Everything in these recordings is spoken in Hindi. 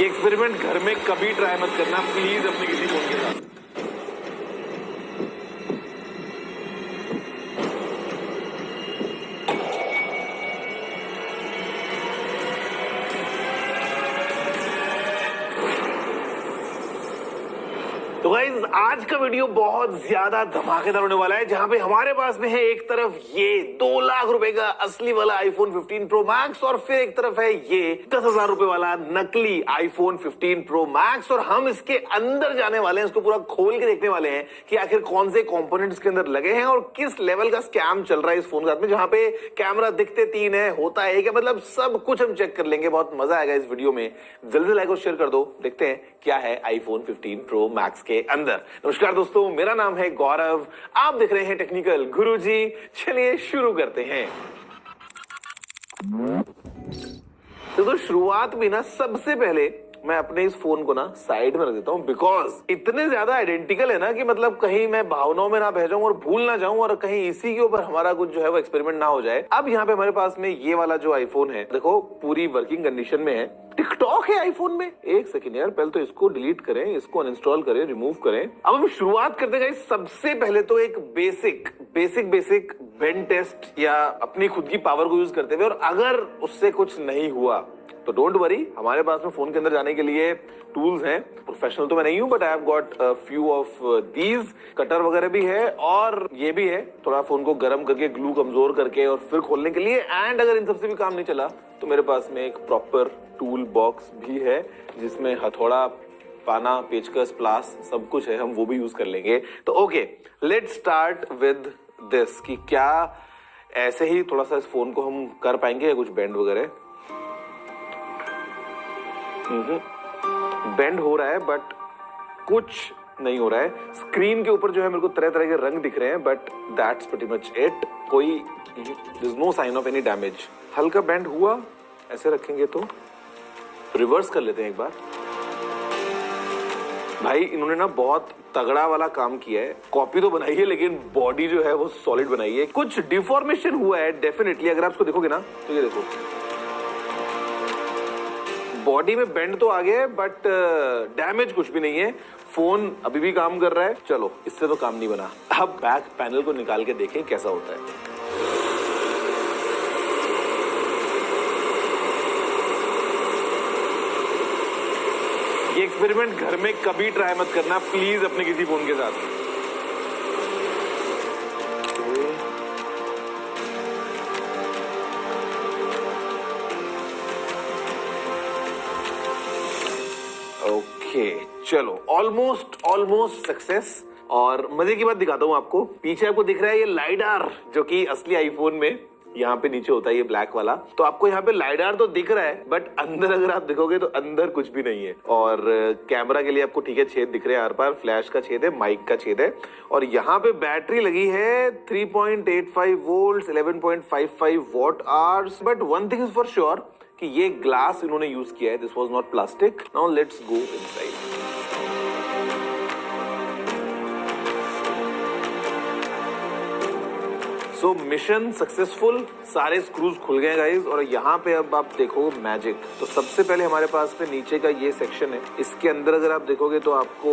ये एक्सपेरिमेंट घर में कभी ट्राई मत करना प्लीज अपने किसी फोन के साथ। तो गाइस आज का वीडियो बहुत ज्यादा धमाकेदार होने वाला है, जहां पे हमारे पास में है एक तरफ ये 2 लाख रुपए का असली वाला आईफोन 15 प्रो मैक्स और फिर एक तरफ है ये 10,000 रुपए वाला नकली आईफोन 15 प्रो मैक्स। और हम इसके अंदर जाने वाले हैं, इसको पूरा खोल के देखने वाले हैं कि आखिर कौन से कंपोनेंट्स के अंदर लगे हैं और किस लेवल का स्कैम चल रहा है इस फोन के साथ में, जहां पे कैमरा दिखते 3 है, होता है क्या, मतलब सब कुछ हम चेक कर लेंगे। बहुत मजा आएगा इस वीडियो में, जल्दी लाइक और शेयर कर दो। देखते हैं क्या है आईफोन 15 प्रो मैक्स के अंदर। नमस्कार दोस्तों, मेरा नाम है गौरव, आप देख रहे हैं टेक्निकल गुरुजी। चलिए शुरू करते हैं। तो शुरुआत में ना सबसे पहले मैं अपने इस फोन को ना साइड में रख देता हूं, बिकॉज इतने ज्यादा आइडेंटिकल है ना कि मतलब कहीं मैं भावनाओं में ना बह जाऊं और भूल ना जाऊं और कहीं इसी के ऊपर हमारा कुछ जो है वो एक्सपेरिमेंट ना हो जाए। अब यहाँ पे हमारे पास में ये वाला जो आईफोन है, देखो पूरी वर्किंग कंडीशन में है। टिकटॉक है आईफोन में। एक सेकंड यार, पहले तो इसको डिलीट करें, इसको अनइंस्टॉल करें, रिमूव करें। अब हम शुरुआत करते हैं सबसे पहले तो एक बेसिक बेन टेस्ट या अपनी खुद की पावर को यूज करते हुए, और अगर उससे कुछ नहीं हुआ तो डोंट वरी, हमारे पास में फोन के अंदर जाने के लिए टूल्स हैं। प्रोफेशनल तो मैं नहीं हूं, but I have got few of these. Cutter वगैरह भी है और ये भी है, थोड़ा फोन को गर्म करके ग्लू कमजोर करके और फिर खोलने के लिए। एंड अगर इन सबसे भी काम नहीं चला तो मेरे पास में एक प्रॉपर टूल बॉक्स भी है, जिसमें हथौड़ा, पाना, पेचकस, प्लास सब कुछ है, हम वो भी यूज कर लेंगे। तो okay, let's start with this कि क्या ऐसे ही थोड़ा सा इस फोन को हम कर पाएंगे या कुछ बेंड वगैरह। बेंड हो रहा है बट कुछ नहीं हो रहा है। स्क्रीन के ऊपर जो है मेरे को तरह तरह के रंग दिख रहे हैं, but that's pretty much it. कोई there is no sign of any damage. हल्का बेंड हुआ, ऐसे रखेंगे तो रिवर्स कर लेते हैं एक बार। भाई इन्होंने ना बहुत तगड़ा वाला काम किया है। कॉपी तो बनाई है लेकिन बॉडी जो है वो सॉलिड बनाई है। कुछ डिफॉर्मेशन हुआ है डेफिनेटली, अगर आप इसको देखोगे ना तो ये देखो बॉडी में बेंड तो आ गया है बट डैमेज कुछ भी नहीं है। फोन अभी भी काम कर रहा है। चलो, इससे तो काम नहीं बना। अब बैक पैनल को निकाल के देखें कैसा होता है। ये एक्सपेरिमेंट घर में कभी ट्राई मत करना प्लीज अपने किसी फोन के साथ। चलो, ऑलमोस्ट सक्सेस। और मजे की बात दिखाता हूं आपको। पीछे आपको दिख रहा है ये लाइडार, जो कि असली आईफोन में यहाँ पे नीचे होता है, ये ब्लैक वाला। तो आपको यहाँ पे लाइडार तो दिख रहा है, बट अंदर अगर आप देखोगे तो अंदर कुछ भी नहीं है। और कैमरा के लिए आपको ठीक है छेद दिख रहे हैं आर पार, फ्लैश का छेद है, माइक का छेद है। और यहाँ पे बैटरी लगी है 3.85 volt, 11.55 what hours. But one thing is for sure कि ये ग्लास इन्होंने यूज किया है, this was not plastic. Now let's go inside. So mission successful, सारे स्क्रूज खुल गए गाइस। और यहाँ पे अब आप देखो मैजिक। तो सबसे पहले हमारे पास में नीचे का ये सेक्शन है, इसके अंदर अगर आप देखोगे तो आपको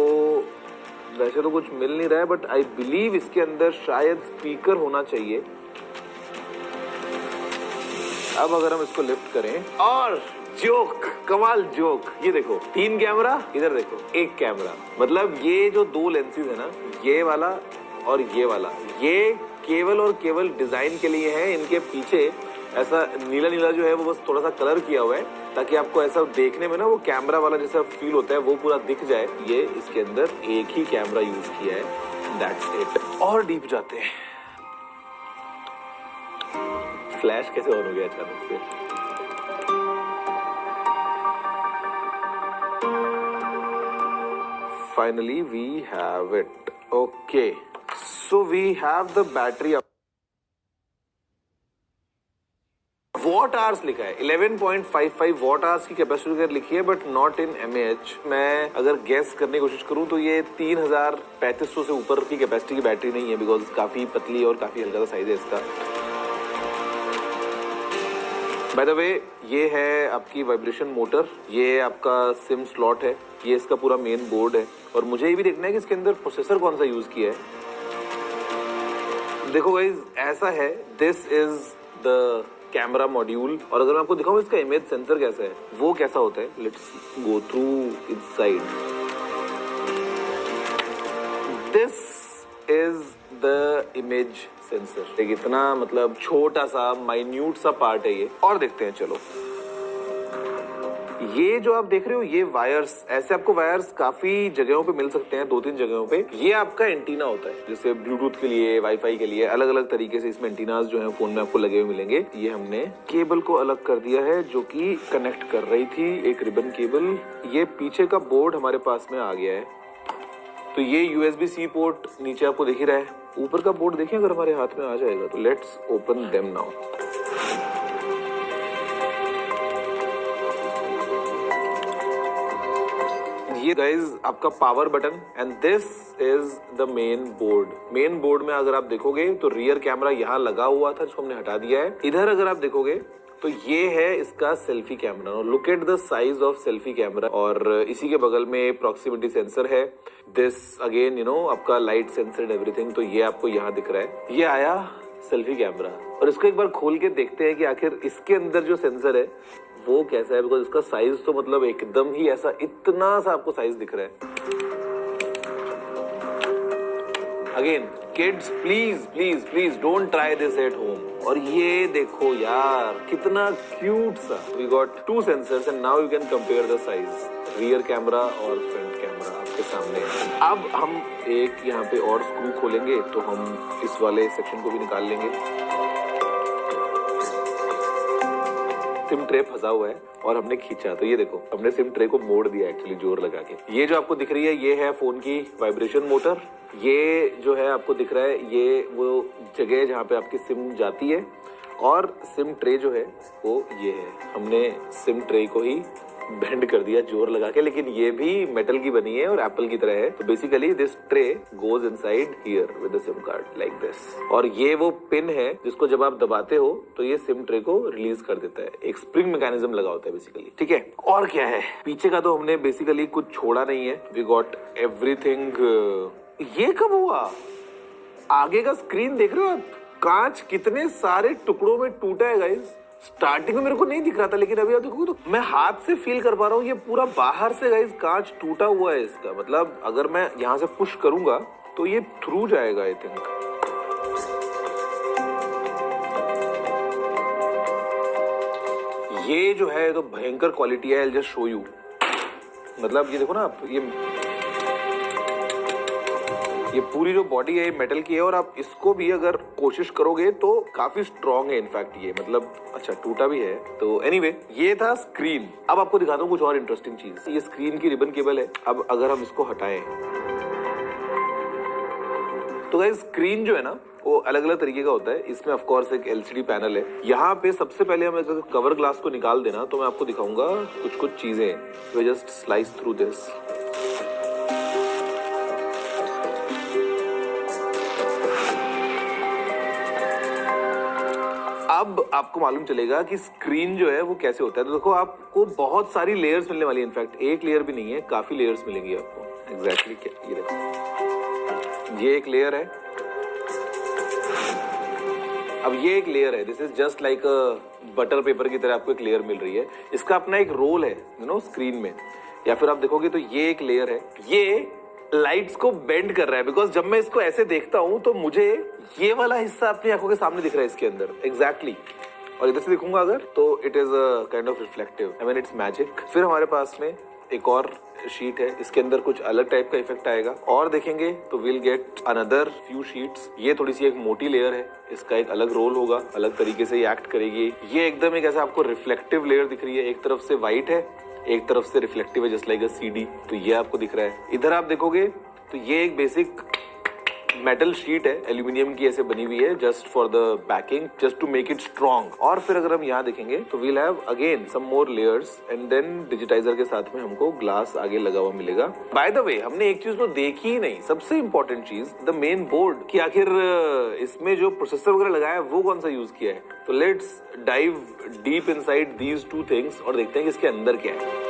वैसे तो कुछ मिल नहीं रहा है, बट आई बिलीव इसके अंदर शायद स्पीकर होना चाहिए। अब अगर हम इसको लिफ्ट करें और जोक, कमाल जोक, ये देखो 3 कैमरा, इधर देखो 1 कैमरा। मतलब ये जो 2 लेंसेज है ना, ये वाला और ये वाला, ये केवल और केवल डिजाइन के लिए है। इनके पीछे ऐसा नीला नीला जो है वो बस थोड़ा सा कलर किया हुआ है, ताकि आपको ऐसा देखने में ना वो कैमरा वाला जैसा फील होता है वो पूरा दिख जाए। ये इसके अंदर एक ही कैमरा यूज किया है, दैट्स इट। और डीप जाते हैं। फ्लैश कैसे ऑन हो गया अचानक से? Finally we have it. Okay, so we have the battery up. What hours लिखा है, 11.55 वॉट आवर्स की कैपेसिटी लिखी है, बट नॉट इन mAh। मैं अगर गैस करने की कोशिश करूं तो ये 3350 से ऊपर की कैपेसिटी की बैटरी नहीं है, बिकॉज काफी पतली और काफी हल्का सा साइज है इसका। बाय द वे ये है आपकी वाइब्रेशन मोटर, ये आपका सिम स्लॉट है, ये इसका पूरा मेन बोर्ड है। और मुझे ये भी देखना है कि इसके अंदर प्रोसेसर कौन सा यूज किया है। देखो गाइज ऐसा है, this is the camera module. और अगर मैं आपको दिखाऊं इसका इमेज सेंसर कैसा है, वो कैसा होता है, let's go through inside. This is the image sensor. एक इतना मतलब छोटा सा माइन्यूट सा पार्ट है ये। और देखते हैं चलो, ये जो आप देख रहे हो ये वायर्स, ऐसे आपको वायर्स काफी जगहों पे मिल सकते हैं, 2-3 जगहों पे। ये आपका एंटीना होता है, जैसे ब्लूटूथ के लिए, वाईफाई के लिए, अलग अलग तरीके से इसमें एंटीनास जो है फोन में आपको लगे हुए मिलेंगे। ये हमने केबल को अलग कर दिया है जो कि कनेक्ट कर रही थी, एक रिबन केबल। ये पीछे का बोर्ड हमारे पास में आ गया है। तो ये USB-C पोर्ट नीचे आपको दिख ही रहा है। ऊपर का बोर्ड देखिए अगर हमारे हाथ में आ जाएगा तो लेट्स ओपन देम नाउ। ये गाइज आपका power button and this is the main board. Main board में अगर आप देखोगे तो रियर कैमरा यहाँ लगा हुआ था जो हमने हटा दिया है। इधर अगर आप देखोगे तो ये है इसका selfie camera. Look at the size of selfie camera. और इसी के बगल में प्रॉक्सिमिटी सेंसर है। दिस अगेन आपका लाइट सेंसर एंड एवरीथिंग। तो ये आपको यहाँ दिख रहा है। ये आया सेल्फी कैमरा। और इसको एक बार खोल के देखते हैं कि आखिर इसके अंदर जो सेंसर है वो कैसा है, बिकॉज इसका साइज तो मतलब एकदम ही ऐसा इतना सा आपको साइज दिख रहा है। Again kids please please please don't try this at home. और ये देखो यार कितना क्यूट सा। We got 2 sensors and now you can compare the size, rear camera और फ्रंट कैमरा आपके सामने। अब हम एक यहाँ पे और स्क्रू खोलेंगे तो हम इस वाले सेक्शन को भी निकाल लेंगे। सिम ट्रे फंसा हुआ है और हमने खींचा तो ये देखो हमने सिम ट्रे को मोड़ दिया एक्चुअली जोर लगा के। ये जो आपको दिख रही है ये है फोन की वाइब्रेशन मोटर। ये जो है आपको दिख रहा है ये वो जगह है जहाँ पे आपकी सिम जाती है। और सिम ट्रे जो है वो ये है। हमने सिम ट्रे को ही बेंड कर दिया जोर लगा के, लेकिन ये भी मेटल की बनी है और एप्पल की तरह है। तो basically this tray goes inside here with the SIM card like this. और ये वो पिन है जिसको जब आप दबाते हो तो ये सिम ट्रे को रिलीज कर देता है। एक स्प्रिंग मैकेनिज्म लगा होता है बेसिकली। ठीक है, और क्या है पीछे का तो हमने बेसिकली कुछ छोड़ा नहीं है। We got everything. ये कब हुआ? आगे का स्क्रीन देख रहे हो आप, कांच कितने सारे टुकड़ों में टूटा है गाइस। स्टार्टिंग में मेरे को नहीं दिख रहा था, लेकिन अभी आप देखोगे तो मैं हाथ से फील कर पा रहा हूँ ये पूरा बाहर से गाइस कांच टूटा हुआ है इसका। मतलब अगर मैं यहाँ से पुश करूंगा तो ये थ्रू जाएगा आई थिंक। ये जो है तो भयंकर क्वालिटी है। I just show you. मतलब ये देखो ना आप, ये पूरी जो बॉडी है मेटल की है और आप इसको भी अगर कोशिश करोगे तो काफी स्ट्रॉन्ग है इनफैक्ट ये। मतलब अच्छा टूटा भी है। तो एनीवे ये था स्क्रीन। अब आपको दिखाता हूँ कुछ और इंटरेस्टिंग चीज। ये स्क्रीन की रिबन केबल है। अब अगर हम इसको हटाएं तो गाइस स्क्रीन जो है ना वो अलग अलग तरीके का होता है। इसमें ऑफ कोर्स एक LCD पैनल है। यहाँ पे सबसे पहले हम अगर कवर ग्लास को निकाल देना तो मैं आपको दिखाऊंगा कुछ चीजें। तो जस्ट स्लाइस थ्रू दिस। अब आपको मालूम चलेगा कि स्क्रीन जो है वो कैसे होता है। तो देखो आपको बहुत सारी लेयर्स मिलने वाली है। इनफैक्ट एक लेयर भी नहीं है, काफी लेयर्स मिलेंगी आपको। एग्जैक्टली क्या ये देखो, ये एक लेयर है। अब ये एक लेयर है। This is just like butter paper की तरह आपको एक लेयर मिल रही है। इसका अपना एक रोल है स्क्रीन में। या फिर आप देखोगे तो ये एक लेयर है। ये लाइट्स को बेंड कर रहा है, बिकॉज जब मैं इसको ऐसे देखता हूं तो मुझे ये वाला हिस्सा अपनी आंखों के सामने दिख रहा है इसके अंदर। एग्जैक्टली और इधर से देखूंगा अगर तो it is kind of reflective. I mean it's magic. फिर हमारे पास में एक और शीट है। इसके अंदर कुछ अलग टाइप का इफेक्ट आएगा। और देखेंगे तो will get another few sheets. ये थोड़ी सी एक मोटी लेयर है। इसका एक अलग रोल होगा, अलग तरीके से ये एक्ट करेगी। ये एकदम एक ऐसा आपको रिफ्लेक्टिव लेयर दिख रही है। एक तरफ से व्हाइट है, एक तरफ से रिफ्लेक्टिव है जस्ट लाइक अ CD। तो ये आपको दिख रहा है। इधर आप देखोगे तो ये एक बेसिक मेटल शीट है, एल्यूमिनियम की ऐसे बनी हुई है, just for the packing, just to make it strong. और फिर अगर हम यहाँ देखेंगे तो we'll have again some more layers and then digitiser के साथ में हमको ग्लास आगे लगा हुआ मिलेगा। बाय द वे, हमने एक चीज तो देखी ही नहीं, सबसे इंपॉर्टेंट चीज, द मेन बोर्ड, कि आखिर इसमें जो प्रोसेसर वगैरह लगाया है वो कौन सा यूज किया है। तो let's dive deep inside these two things और देखते हैं कि इसके अंदर क्या है।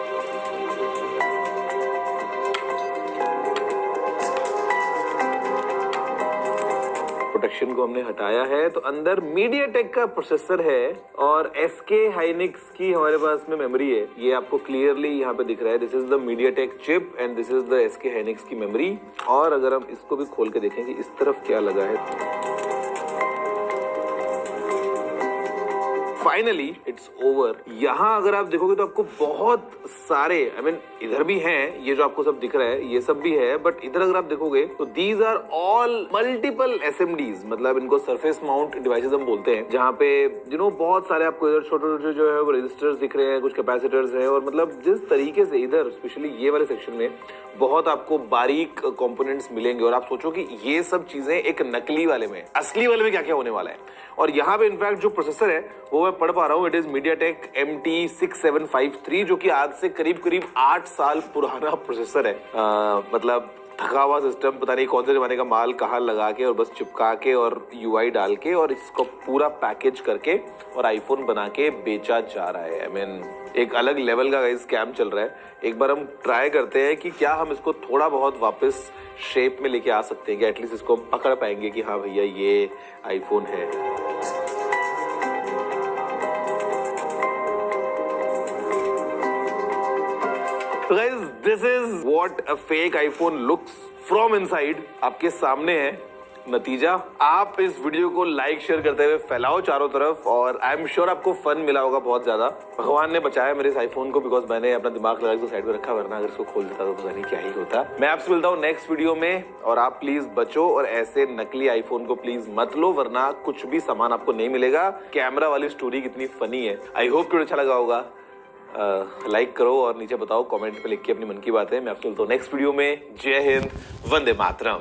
प्रोटेक्शन को हमने हटाया है तो अंदर मीडियाटेक का प्रोसेसर है और SK हाइनिक्स की हमारे पास में मेमोरी है। ये आपको क्लियरली यहाँ पे दिख रहा है, this is the MediaTek chip and this is the SK Hynix की मेमोरी। और अगर हम इसको भी खोल के देखें कि इस तरफ क्या लगा है, फाइनली इट्स ओवर। यहाँ अगर आप देखोगे तो आपको बहुत सारे, आई मीन इधर भी हैं, ये जो आपको सब दिख रहा है ये सब भी है, बट इधर अगर आप देखोगे तो these are all multiple SMDs, मतलब इनको सरफेस माउंट डिवाइसेस हम बोलते हैं, जहाँ पे बहुत सारे आपको इधर छोटे छोटे जो है वो रजिस्टर्स दिख रहे हैं, कुछ कैपेसिटर्स हैं, और मतलब जिस तरीके से इधर स्पेशली ये वाले सेक्शन में बहुत आपको बारीक कंपोनेंट्स मिलेंगे। और आप सोचो कि ये सब चीजें एक नकली वाले में, असली वाले में क्या क्या होने वाला है। और यहाँ पे इनफैक्ट जो प्रोसेसर है वो मैं पढ़ पा रहा हूँ, इट इज मीडियाटेक MT6753, जो कि आज से करीब करीब 8 साल पुराना प्रोसेसर है। मतलब थका हुआ सिस्टम, पता नहीं कौन से जमाने का माल कहाँ लगा के और बस चिपका के और UI डाल के और इसको पूरा पैकेज करके और आईफोन बना के बेचा जा रहा है। आई मीन एक अलग लेवल का स्कैम चल रहा है। एक बार हम ट्राई करते हैं कि क्या हम इसको थोड़ा बहुत वापस शेप में लेके आ सकते हैं, कि एटलीस्ट इसको हम पकड़ पाएंगे कि हाँ भैया ये आईफोन है। So guys, this is what a fake iPhone looks from inside. आपके सामने है नतीजा। आप इस वीडियो को लाइक शेयर करते हुए फैलाओ चारों तरफ, और आई एम श्योर आपको फन मिला होगा बहुत ज्यादा। भगवान ने बचाया मेरे इस आईफोन को, बिकॉज मैंने अपना दिमाग लगा के साइड में रखा, वरना अगर इसको खोल देता तो पता नहीं क्या ही होता। मैं आपसे मिलता हूँ नेक्स्ट वीडियो में, और आप प्लीज बचो और ऐसे नकली आईफोन को प्लीज मत लो, वरना कुछ भी सामान आपको नहीं मिलेगा। कैमरा वाली स्टोरी कितनी फनी है। आई होप कि अच्छा लगा होगा। लाइक करो और नीचे बताओ कमेंट पे लिख के अपनी मन की बातें। मैं आपसे मिलता हूँ नेक्स्ट वीडियो में। जय हिंद, वंदे मातरम।